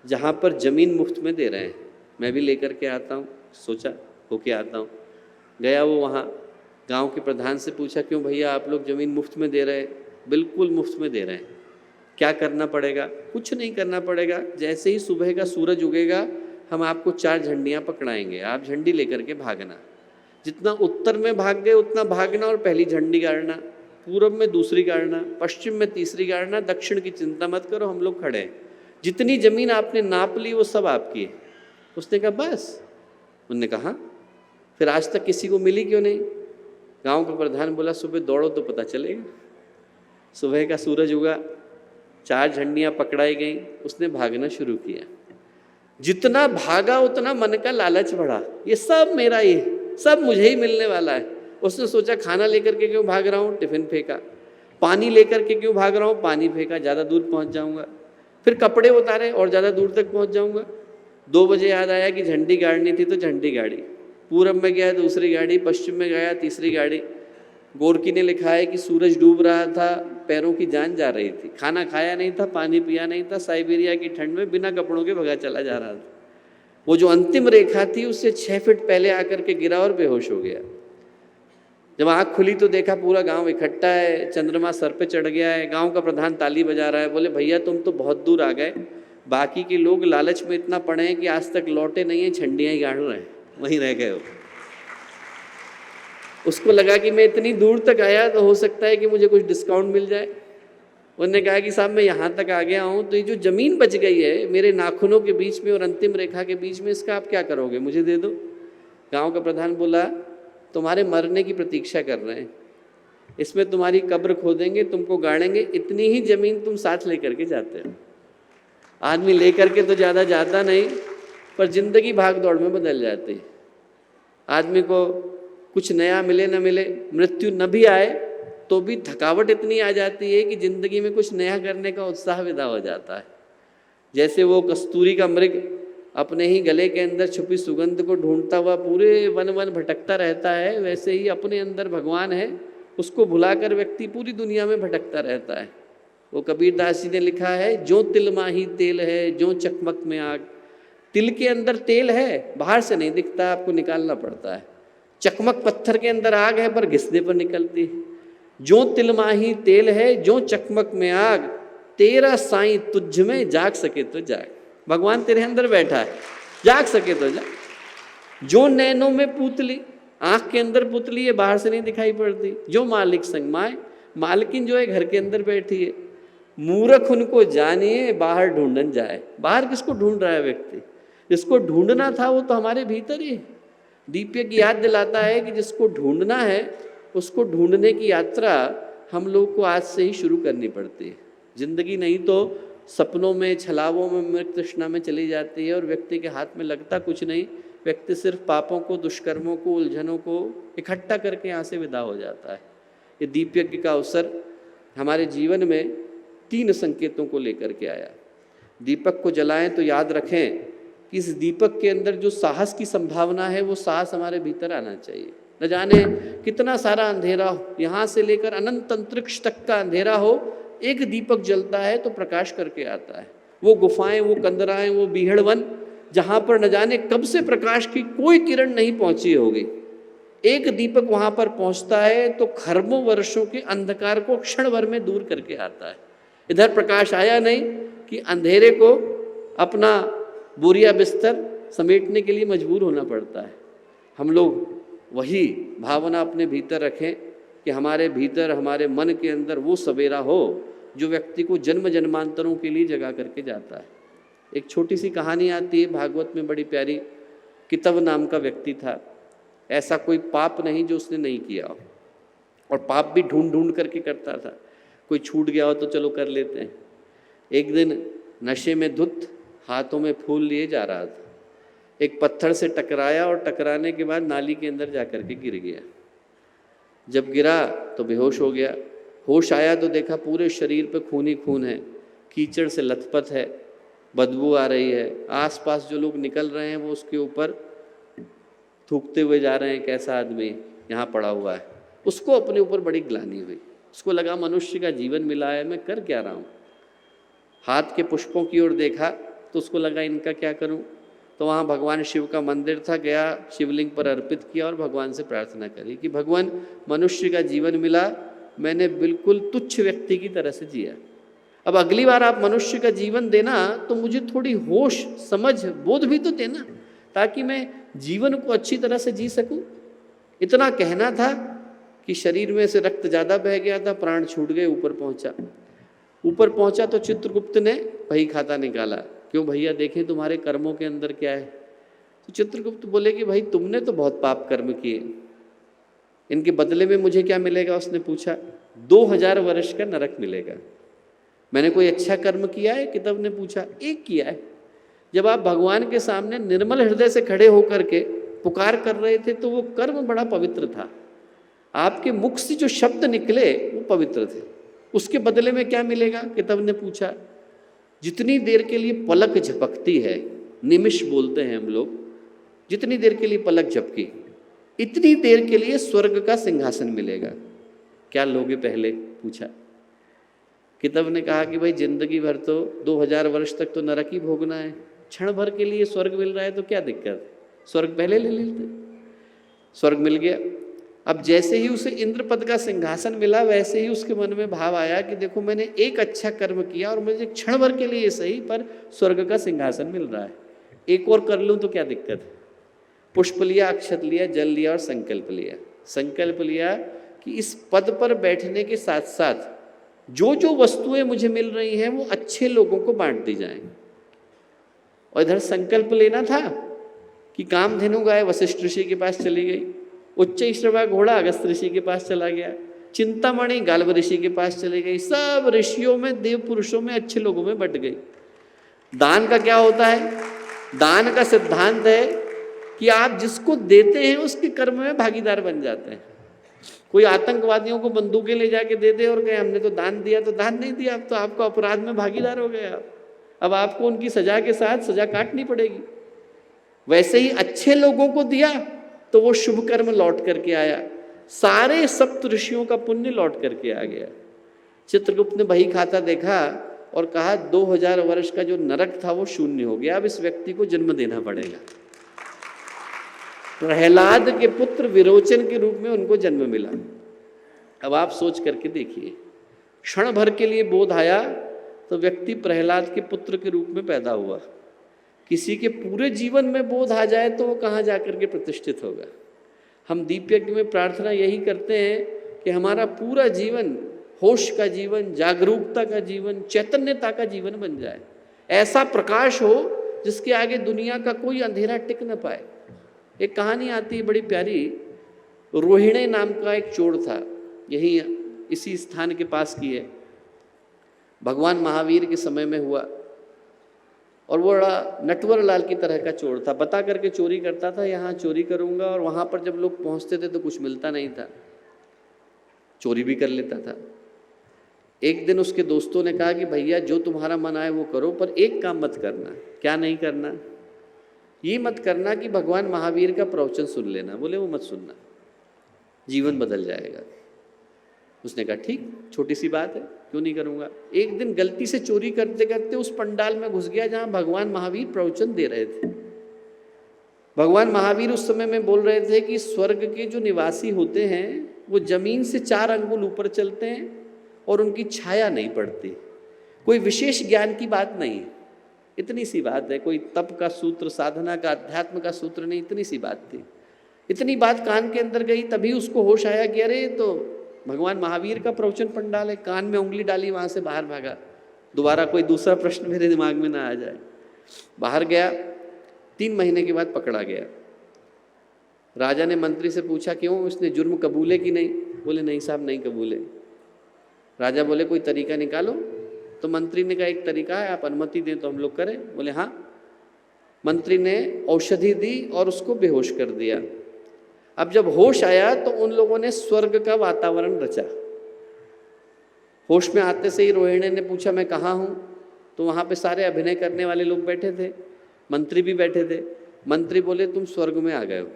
जहाँ पर ज़मीन मुफ्त में दे रहे हैं। मैं भी लेकर के आता हूँ, सोचा होके आता हूँ। गया वो वहाँ, गांव के प्रधान से पूछा क्यों भैया आप लोग ज़मीन मुफ्त में दे रहे हैं? बिल्कुल मुफ्त में दे रहे हैं। क्या करना पड़ेगा? कुछ नहीं करना पड़ेगा। जैसे ही सुबह का सूरज उगेगा हम आपको 4 झंडियाँ पकड़ाएंगे, आप झंडी लेकर के भागना। जितना उत्तर में भाग गए उतना भागना और पहली झंडी गाड़ना, पूर्व में दूसरी गाड़ना, पश्चिम में तीसरी गाड़ना, दक्षिण की चिंता मत करो हम लोग खड़े हैं। जितनी ज़मीन आपने नाप ली वो सब आपकी है। उसने कहा बस? उन्होंने कहा फिर आज तक किसी को मिली क्यों नहीं? गांव का प्रधान बोला सुबह दौड़ो तो पता चलेगा। सुबह का सूरज उगा, 4 झंडियाँ पकड़ाई गई, उसने भागना शुरू किया। जितना भागा उतना मन का लालच बढ़ा, ये सब मेरा ही, सब मुझे ही मिलने वाला है। उसने सोचा खाना लेकर के क्यों भाग रहा हूँ, टिफिन फेंका। पानी लेकर के क्यों भाग रहा हूँ, पानी फेंका, ज़्यादा दूर पहुँच जाऊँगा। फिर कपड़े उतारे और ज़्यादा दूर तक पहुँच जाऊँगा। 2 बजे याद आया कि झंडी गाड़नी थी तो झंडी गाड़ी। पूरब में गया दूसरी गाड़ी, पश्चिम में गया तीसरी गाड़ी। गोरकी ने लिखा है कि सूरज डूब रहा था, पैरों की जान जा रही थी, खाना खाया नहीं था, पानी पिया नहीं था, साइबेरिया की ठंड में बिना कपड़ों के भगा चला जा रहा था। वो जो अंतिम रेखा थी उससे 6 फीट पहले आकर के गिरा और बेहोश हो गया। जब आँख खुली तो देखा पूरा गांव इकट्ठा है, चंद्रमा सर पे चढ़ गया है। गांव का प्रधान ताली बजा रहा है, बोले भैया तुम तो बहुत दूर आ गए, बाकी के लोग लालच में इतना पड़े हैं कि आज तक लौटे नहीं हैं, झंडियाँ ही गाड़ रहे हैं, वहीं रह गए हो। उसको लगा कि मैं इतनी दूर तक आया तो हो सकता है कि मुझे कुछ डिस्काउंट मिल जाए। उन्होंने कहा कि साहब मैं यहाँ तक आ गया हूँ तो ये जो ज़मीन बच गई है मेरे नाखूनों के बीच में और अंतिम रेखा के बीच में, इसका आप क्या करोगे, मुझे दे दो। गांव का प्रधान बोला तुम्हारे मरने की प्रतीक्षा कर रहे हैं, इसमें तुम्हारी कब्र खोदेंगे, तुमको गाड़ेंगे, इतनी ही ज़मीन तुम साथ लेकर के जाते हो। आदमी लेकर के तो ज़्यादा जाता नहीं, पर ज़िंदगी भाग दौड़ में बदल जाती है। आदमी को कुछ नया मिले न मिले, मृत्यु न भी आए तो भी थकावट इतनी आ जाती है कि ज़िंदगी में कुछ नया करने का उत्साह विदा हो जाता है। जैसे वो कस्तूरी का मृग अपने ही गले के अंदर छुपी सुगंध को ढूंढता हुआ पूरे वन वन भटकता रहता है, वैसे ही अपने अंदर भगवान है, उसको भुलाकर व्यक्ति पूरी दुनिया में भटकता रहता है। वो कबीरदास जी ने लिखा है जो तिल माही तेल है, जो चकमक में आग। तिल के अंदर तेल है, बाहर से नहीं दिखता, आपको निकालना पड़ता है। चकमक पत्थर के अंदर आग है पर घिसने पर निकलती है। जो तिल माही तेल है, जो चकमक में आग, तेरा साईं तुझ में जाग सके तो जाग। भगवान तेरे अंदर बैठा है, जाग सके तो जाग। जो नैनों में पुतली, आँख के अंदर पुतली है, बाहर से नहीं दिखाई पड़ती। जो मालिक संग माए, मालकिन जो है घर के अंदर बैठी है। मूर्ख उनको जानिए, बाहर ढूंढन जाए। बाहर किसको ढूंढ रहा है व्यक्ति? जिसको ढूंढना था वो तो हमारे भीतर ही। दीपयज्ञ याद दिलाता है कि जिसको ढूंढना है उसको ढूंढने की यात्रा हम लोग को आज से ही शुरू करनी पड़ती है। जिंदगी नहीं तो सपनों में, छलावों में, मृग तृष्णा में चली जाती है और व्यक्ति के हाथ में लगता कुछ नहीं। व्यक्ति सिर्फ पापों को, दुष्कर्मों को, उलझनों को इकट्ठा करके यहाँ से विदा हो जाता है। ये दीपयज्ञ का अवसर हमारे जीवन में 3 संकेतों को लेकर के आया। दीपक को जलाएं तो याद रखें कि इस दीपक के अंदर जो साहस की संभावना है वो साहस हमारे भीतर आना चाहिए। न जाने कितना सारा अंधेरा हो, यहाँ से लेकर अनंत अंतरिक्ष तक का अंधेरा हो, एक दीपक जलता है तो प्रकाश करके आता है। वो गुफाएं, वो कंदराएं, वो बीहड़वन जहाँ पर न जाने कब से प्रकाश की कोई किरण नहीं पहुंची होगी, एक दीपक वहाँ पर पहुँचता है तो खरबों वर्षों के अंधकार को क्षण भर में दूर करके आता है। इधर प्रकाश आया नहीं कि अंधेरे को अपना बोरिया बिस्तर समेटने के लिए मजबूर होना पड़ता है। हम लोग वही भावना अपने भीतर रखें कि हमारे भीतर, हमारे मन के अंदर वो सवेरा हो जो व्यक्ति को जन्म जन्मांतरों के लिए जगा करके जाता है। एक छोटी सी कहानी आती है भागवत में, बड़ी प्यारी। कितव नाम का व्यक्ति था। ऐसा कोई पाप नहीं जो उसने नहीं किया हो, और पाप भी ढूंढ ढूंढ करके करता था। कोई छूट गया हो तो चलो कर लेते हैं। एक दिन नशे में धुत, हाथों में फूल लिए जा रहा था। एक पत्थर से टकराया और टकराने के बाद नाली के अंदर जा कर के गिर गया। जब गिरा तो बेहोश हो गया। होश आया तो देखा पूरे शरीर पे खून ही खून है, कीचड़ से लथपथ है, बदबू आ रही है। आसपास जो लोग निकल रहे हैं वो उसके ऊपर थूकते हुए जा रहे हैं, कैसा आदमी यहाँ पड़ा हुआ है। उसको अपने ऊपर बड़ी ग्लानि हुई। उसको लगा मनुष्य का जीवन मिला है, मैं कर क्या रहा हूँ। हाथ के पुष्पों की ओर देखा तो उसको लगा इनका क्या करूँ। तो वहाँ भगवान शिव का मंदिर था, गया, शिवलिंग पर अर्पित किया और भगवान से प्रार्थना करी कि भगवान, मनुष्य का जीवन मिला, मैंने बिल्कुल तुच्छ व्यक्ति की तरह से जिया। अब अगली बार आप मनुष्य का जीवन देना तो मुझे थोड़ी होश, समझ, बोध भी तो देना, ताकि मैं जीवन को अच्छी तरह से जी सकूं। इतना कहना था कि शरीर में से रक्त ज़्यादा बह गया था, प्राण छूट गए। ऊपर पहुंचा तो चित्रगुप्त ने बही खाता निकाला। क्यों भैया, देखें तुम्हारे कर्मों के अंदर क्या है। तो चित्रगुप्त बोले कि भाई तुमने तो बहुत पाप कर्म किए, इनके बदले में मुझे क्या मिलेगा। उसने पूछा। 2000 वर्ष का नरक मिलेगा। मैंने कोई अच्छा कर्म किया है? कितव ने पूछा। एक किया है। जब आप भगवान के सामने निर्मल हृदय से खड़े होकर के पुकार कर रहे थे तो वो कर्म बड़ा पवित्र था। आपके मुख से जो शब्द निकले वो पवित्र थे। उसके बदले में क्या मिलेगा? कितव ने पूछा। जितनी देर के लिए पलक झपकती है, निमिष बोलते हैं हम लोग, जितनी देर के लिए पलक झपकी, इतनी देर के लिए स्वर्ग का सिंहासन मिलेगा। क्या लोगे पहले? पूछा। कितव ने कहा कि भाई जिंदगी भर तो 2000 वर्ष तक तो नरक ही भोगना है, क्षण भर के लिए स्वर्ग मिल रहा है तो क्या दिक्कत है, स्वर्ग पहले ले लेते। स्वर्ग मिल गया। अब जैसे ही उसे इंद्र पद का सिंहासन मिला, वैसे ही उसके मन में भाव आया कि देखो मैंने एक अच्छा कर्म किया और मुझे क्षण भर के लिए सही पर स्वर्ग का सिंहासन मिल रहा है, एक और कर लूँ तो क्या दिक्कत है। पुष्प लिया, अक्षत लिया, जल लिया और संकल्प लिया। संकल्प लिया कि इस पद पर बैठने के साथ साथ जो जो वस्तुएं मुझे मिल रही हैं वो अच्छे लोगों को बांट दी जाएं। और इधर संकल्प लेना था कि कामधेनु गाय वशिष्ठ ऋषि के पास चली गई, उच्च श्रवा घोड़ा अगस्त ऋषि के पास चला गया, चिंतामणि गाल्व ऋषि के पास चली गई। सब ऋषियों में, देव पुरुषों में, अच्छे लोगों में बट गई। दान का क्या होता है? दान का सिद्धांत है कि आप जिसको देते हैं उसके कर्म में भागीदार बन जाते हैं। कोई आतंकवादियों को बंदूकें ले जाके दे दे और कहे हमने तो दान दिया, तो दान नहीं दिया, अब तो आपको अपराध में भागीदार हो गए आप। अब आपको उनकी सजा के साथ सजा काटनी पड़ेगी। वैसे ही अच्छे लोगों को दिया तो वो शुभ कर्म लौट करके आया, सारे सप्त ऋषियों का पुण्य लौट करके आ गया। चित्रगुप्त ने बही खाता देखा और कहा 2000 वर्ष का जो नरक था वो शून्य हो गया, अब इस व्यक्ति को जन्म देना पड़ेगा। प्रहलाद के पुत्र विरोचन के रूप में उनको जन्म मिला। अब आप सोच करके देखिए, क्षण भर के लिए बोध आया तो व्यक्ति प्रहलाद के पुत्र के रूप में पैदा हुआ। किसी के पूरे जीवन में बोध आ जाए तो वो कहाँ जाकर के प्रतिष्ठित होगा। हम दीप यज्ञ में प्रार्थना यही करते हैं कि हमारा पूरा जीवन होश का जीवन, जागरूकता का जीवन, चैतन्यता का जीवन बन जाए। ऐसा प्रकाश हो जिसके आगे दुनिया का कोई अंधेरा टिक न पाए। एक कहानी आती है बड़ी प्यारी। रोहिणी नाम का एक चोर था, यही इसी स्थान के पास की है। भगवान महावीर के समय में हुआ और वो बड़ा नटवर लाल की तरह का चोर था। बता करके चोरी करता था, यहाँ चोरी करूँगा, और वहाँ पर जब लोग पहुँचते थे तो कुछ मिलता नहीं था, चोरी भी कर लेता था। एक दिन उसके दोस्तों ने कहा कि भैया जो तुम्हारा मन आए वो करो, पर एक काम मत करना। क्या नहीं करना? ये मत करना कि भगवान महावीर का प्रवचन सुन लेना। बोले वो मत सुनना, जीवन बदल जाएगा। उसने कहा ठीक, छोटी सी बात है, क्यों नहीं करूँगा। एक दिन गलती से चोरी करते करते उस पंडाल में घुस गया जहाँ भगवान महावीर प्रवचन दे रहे थे। भगवान महावीर उस समय में बोल रहे थे कि स्वर्ग के जो निवासी होते हैं वो जमीन से 4 अंगुल ऊपर चलते हैं और उनकी छाया नहीं पड़ती। कोई विशेष ज्ञान की बात नहीं है, इतनी सी बात है। कोई तप का सूत्र, साधना का, अध्यात्म का सूत्र नहीं, इतनी सी बात थी। इतनी बात कान के अंदर गई, तभी उसको होश आया कि अरे तो भगवान महावीर का प्रवचन पंडाल है। कान में उंगली डाली, वहाँ से बाहर भागा, दोबारा कोई दूसरा प्रश्न मेरे दिमाग में ना आ जाए। बाहर गया, 3 महीने के बाद पकड़ा गया। राजा ने मंत्री से पूछा क्यों, उसने जुर्म कबूले कि नहीं? बोले नहीं साहब, नहीं कबूले। राजा बोले कोई तरीका निकालो। तो मंत्री ने कहा एक तरीका है, आप अनुमति दें तो हम लोग करें। बोले हाँ। मंत्री ने औषधि दी और उसको बेहोश कर दिया। अब जब होश आया तो उन लोगों ने स्वर्ग का वातावरण रचा। होश में आते से ही रोहिणी ने पूछा मैं कहाँ हूँ? तो वहाँ पे सारे अभिनय करने वाले लोग बैठे थे, मंत्री भी बैठे थे। मंत्री बोले तुम स्वर्ग में आ गए हो,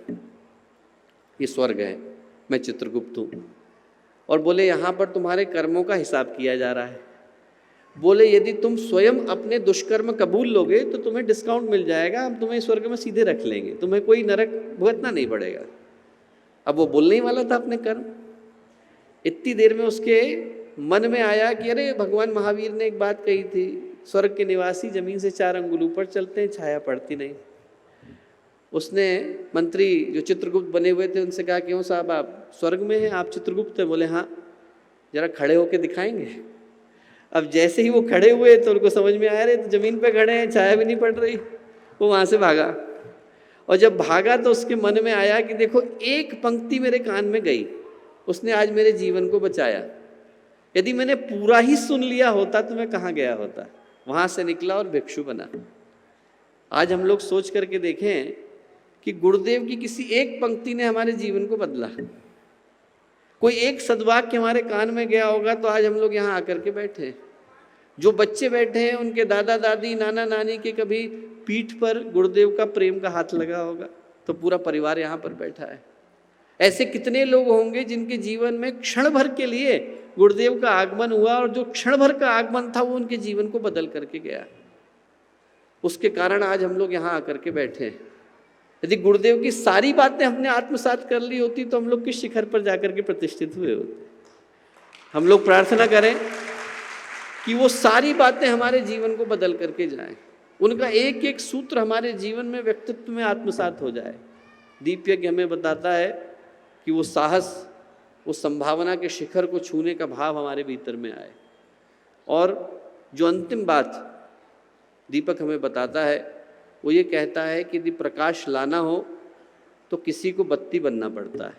ये स्वर्ग है, मैं चित्रगुप्त हूँ। और बोले यहाँ पर तुम्हारे कर्मों का हिसाब किया जा रहा है। बोले यदि तुम स्वयं अपने दुष्कर्म कबूल लोगे तो तुम्हें डिस्काउंट मिल जाएगा, हम तुम्हें स्वर्ग में सीधे रख लेंगे, तुम्हें कोई नरक भुगतना नहीं पड़ेगा। अब वो बोलने ही वाला था अपने कर्म। इतनी देर में उसके मन में आया कि अरे भगवान महावीर ने एक बात कही थी, स्वर्ग के निवासी जमीन से 4 अंगुल ऊपर चलते हैं, छाया पड़ती नहीं। उसने मंत्री जो चित्रगुप्त बने हुए थे उनसे कहा क्यों साहब आप स्वर्ग में हैं, आप चित्रगुप्त हैं? बोले हाँ। जरा खड़े होके दिखाएंगे। अब जैसे ही वो खड़े हुए तो उनको समझ में आया, रहे तो ज़मीन पे खड़े हैं, छाया भी नहीं पड़ रही। वो वहाँ से भागा, और जब भागा तो उसके मन में आया कि देखो एक पंक्ति मेरे कान में गई, उसने आज मेरे जीवन को बचाया। यदि मैंने पूरा ही सुन लिया होता तो मैं कहाँ गया होता। वहाँ से निकला और भिक्षु बना। आज हम लोग सोच करके देखें कि गुरुदेव की किसी एक पंक्ति ने हमारे जीवन को बदला। कोई एक सद्वाक्य हमारे कान में गया होगा तो आज हम लोग यहाँ आकर के बैठे हैं। जो बच्चे बैठे हैं उनके दादा दादी, नाना नानी के कभी पीठ पर गुरुदेव का प्रेम का हाथ लगा होगा, तो पूरा परिवार यहाँ पर बैठा है। ऐसे कितने लोग होंगे जिनके जीवन में क्षण भर के लिए गुरुदेव का आगमन हुआ, और जो क्षण भर का आगमन था वो उनके जीवन को बदल करके गया। उसके कारण आज हम लोग यहाँ आकर के बैठे हैं। यदि गुरुदेव की सारी बातें हमने आत्मसात कर ली होती तो हम लोग किस शिखर पर जाकर के प्रतिष्ठित हुए होते। हम लोग प्रार्थना करें कि वो सारी बातें हमारे जीवन को बदल करके जाएं, उनका एक एक सूत्र हमारे जीवन में, व्यक्तित्व में आत्मसात हो जाए। दीप यज्ञ हमें बताता है कि वो साहस, वो संभावना के शिखर को छूने का भाव हमारे भीतर में आए। और जो अंतिम बात दीपक हमें बताता है वो ये कहता है कि यदि प्रकाश लाना हो तो किसी को बत्ती बनना पड़ता है,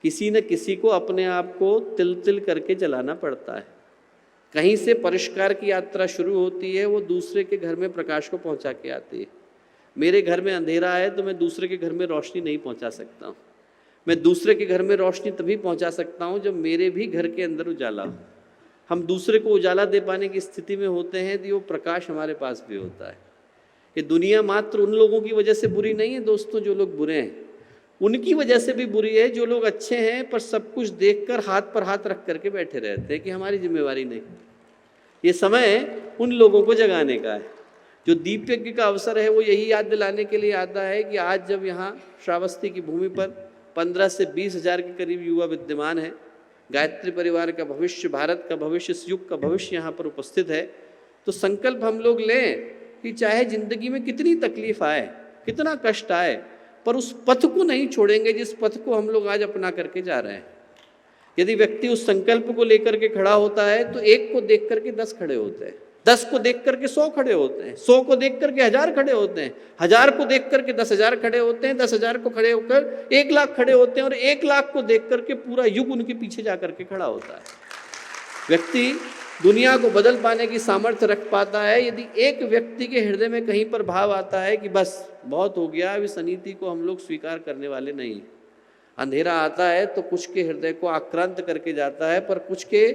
किसी न किसी को अपने आप को तिल तिल करके जलाना पड़ता है। कहीं से परिष्कार की यात्रा शुरू होती है, वो दूसरे के घर में प्रकाश को पहुंचा के आती है। मेरे घर में अंधेरा है तो मैं दूसरे के घर में रोशनी नहीं पहुंचा सकता हूँ। मैं दूसरे के घर में रोशनी तभी पहुंचा सकता हूँ जब मेरे भी घर के अंदर उजाला हो। हम दूसरे को उजाला दे पाने की स्थिति में होते हैं तो वो प्रकाश हमारे पास भी होता है। ये दुनिया मात्र उन लोगों की वजह से बुरी नहीं है दोस्तों, जो लोग बुरे हैं उनकी वजह से भी बुरी है। जो लोग अच्छे हैं पर सब कुछ देखकर हाथ पर हाथ रख करके बैठे रहते हैं कि हमारी जिम्मेवारी नहीं। ये समय उन लोगों को जगाने का है। जो दीप यज्ञ का अवसर है वो यही याद दिलाने के लिए आता है कि आज जब यहाँ श्रावस्ती की भूमि पर 15 से 20 हज़ार के करीब युवा विद्यमान है, गायत्री परिवार का भविष्य, भारत का भविष्य, इस युग का भविष्य यहाँ पर उपस्थित है, तो संकल्प हम लोग लें कि चाहे जिंदगी में कितनी तकलीफ आए, कितना कष्ट आए, पर उस पथ को नहीं छोड़ेंगे जिस पथ को हम लोग आज अपना करके जा रहे हैं। यदि व्यक्ति उस संकल्प को लेकर के खड़ा होता है तो एक को देख करके 10 खड़े होते हैं, 10 को देख करके 100 खड़े होते हैं, 100 को देख करके 1000 खड़े होते हैं, 1000 को देख करके 10,000 खड़े होते हैं, 10,000 को खड़े होकर 1 लाख खड़े होते हैं, और 1 लाख को देख करके पूरा युग उनके पीछे जा करके खड़ा होता है। व्यक्ति दुनिया को बदल पाने की सामर्थ्य रख पाता है यदि एक व्यक्ति के हृदय में कहीं पर भाव आता है कि बस बहुत हो गया, अब इस अनीति को हम लोग स्वीकार करने वाले नहीं। अंधेरा आता है तो कुछ के हृदय को आक्रांत करके जाता है, पर कुछ के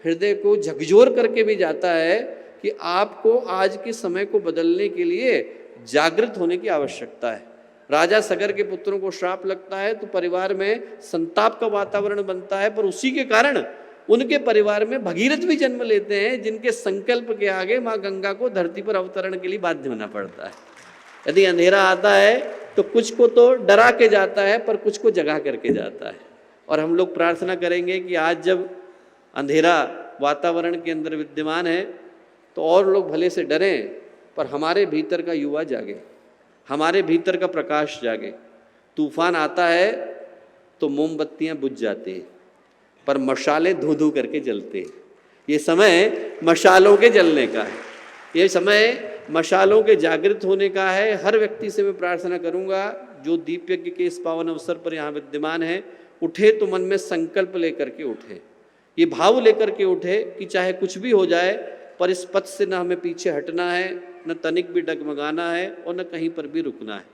हृदय को झकझोर करके भी जाता है कि आपको आज के समय को बदलने के लिए जागृत होने की आवश्यकता है। राजा सगर के पुत्रों को श्राप लगता है तो परिवार में संताप का वातावरण बनता है, पर उसी के कारण उनके परिवार में भगीरथ भी जन्म लेते हैं, जिनके संकल्प के आगे माँ गंगा को धरती पर अवतरण के लिए बाध्य होना पड़ता है। यदि अंधेरा आता है तो कुछ को तो डरा के जाता है, पर कुछ को जगा करके जाता है। और हम लोग प्रार्थना करेंगे कि आज जब अंधेरा वातावरण के अंदर विद्यमान है तो और लोग भले से डरें, पर हमारे भीतर का युवा जागे, हमारे भीतर का प्रकाश जागे। तूफान आता है तो मोमबत्तियां बुझ जाती हैं, पर मशाले धू धू करके जलते हैं। ये समय मशालों के जलने का है, ये समय मशालों के जागृत होने का है। हर व्यक्ति से मैं प्रार्थना करूंगा जो दीप यज्ञ के इस पावन अवसर पर यहाँ विद्यमान है, उठे तो मन में संकल्प लेकर के उठे, ये भाव लेकर के उठे कि चाहे कुछ भी हो जाए, पर इस पथ से न हमें पीछे हटना है, न तनिक भी डगमगाना है और न कहीं पर भी रुकना है।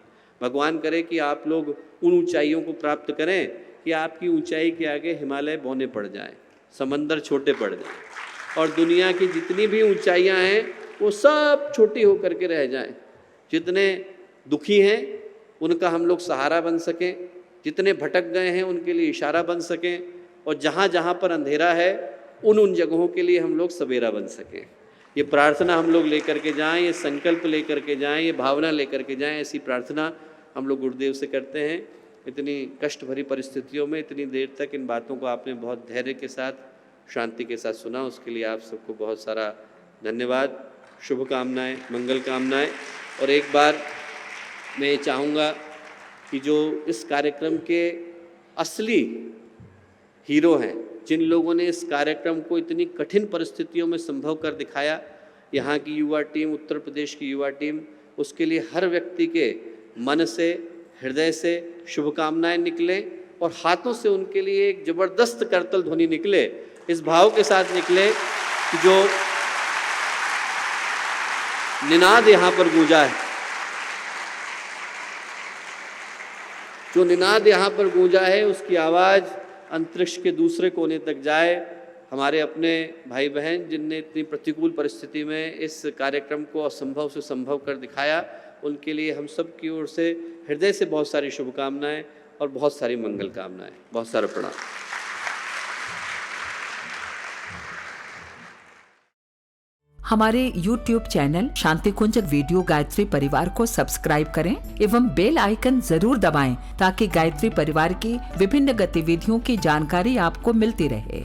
भगवान करे कि आप लोग उन ऊंचाइयों को प्राप्त करें कि आपकी ऊंचाई के आगे हिमालय बौने पड़ जाएं, समंदर छोटे पड़ जाएं और दुनिया की जितनी भी ऊंचाइयां हैं वो सब छोटी होकर के रह जाएं। जितने दुखी हैं उनका हम लोग सहारा बन सकें, जितने भटक गए हैं उनके लिए इशारा बन सकें, और जहाँ जहाँ पर अंधेरा है उन जगहों के लिए हम लोग सवेरा बन सकें। ये प्रार्थना हम लोग लेकर के जाएं, ये संकल्प लेकर के जाएं, ये भावना लेकर के जाएं। ऐसी प्रार्थना हम लोग गुरुदेव से करते हैं। इतनी कष्ट भरी परिस्थितियों में इतनी देर तक इन बातों को आपने बहुत धैर्य के साथ, शांति के साथ सुना, उसके लिए आप सबको बहुत सारा धन्यवाद, शुभकामनाएं, मंगल कामनाएं। और एक बार मैं ये चाहूँगा कि जो इस कार्यक्रम के असली हीरो हैं, जिन लोगों ने इस कार्यक्रम को इतनी कठिन परिस्थितियों में संभव कर दिखाया, यहाँ की युवा टीम, उत्तर प्रदेश की युवा टीम, उसके लिए हर व्यक्ति के मन से, हृदय से शुभकामनाएं निकले और हाथों से उनके लिए एक जबरदस्त करतल ध्वनि निकले। इस भाव के साथ निकले कि जो निनाद यहाँ पर गूंजा है, जो निनाद यहाँ पर गूंजा है, उसकी आवाज़ अंतरिक्ष के दूसरे कोने तक जाए। हमारे अपने भाई बहन जिनने इतनी प्रतिकूल परिस्थिति में इस कार्यक्रम को असंभव से संभव कर दिखाया, उनके लिए हम सब की ओर से हृदय से बहुत सारी शुभकामनाएं और बहुत सारी मंगल कामनाएं। बहुत सारा प्रणाम। हमारे YouTube चैनल शांति कुंज वीडियो गायत्री परिवार को सब्सक्राइब करें एवं बेल आइकन जरूर दबाएं ताकि गायत्री परिवार की विभिन्न गतिविधियों की जानकारी आपको मिलती रहे।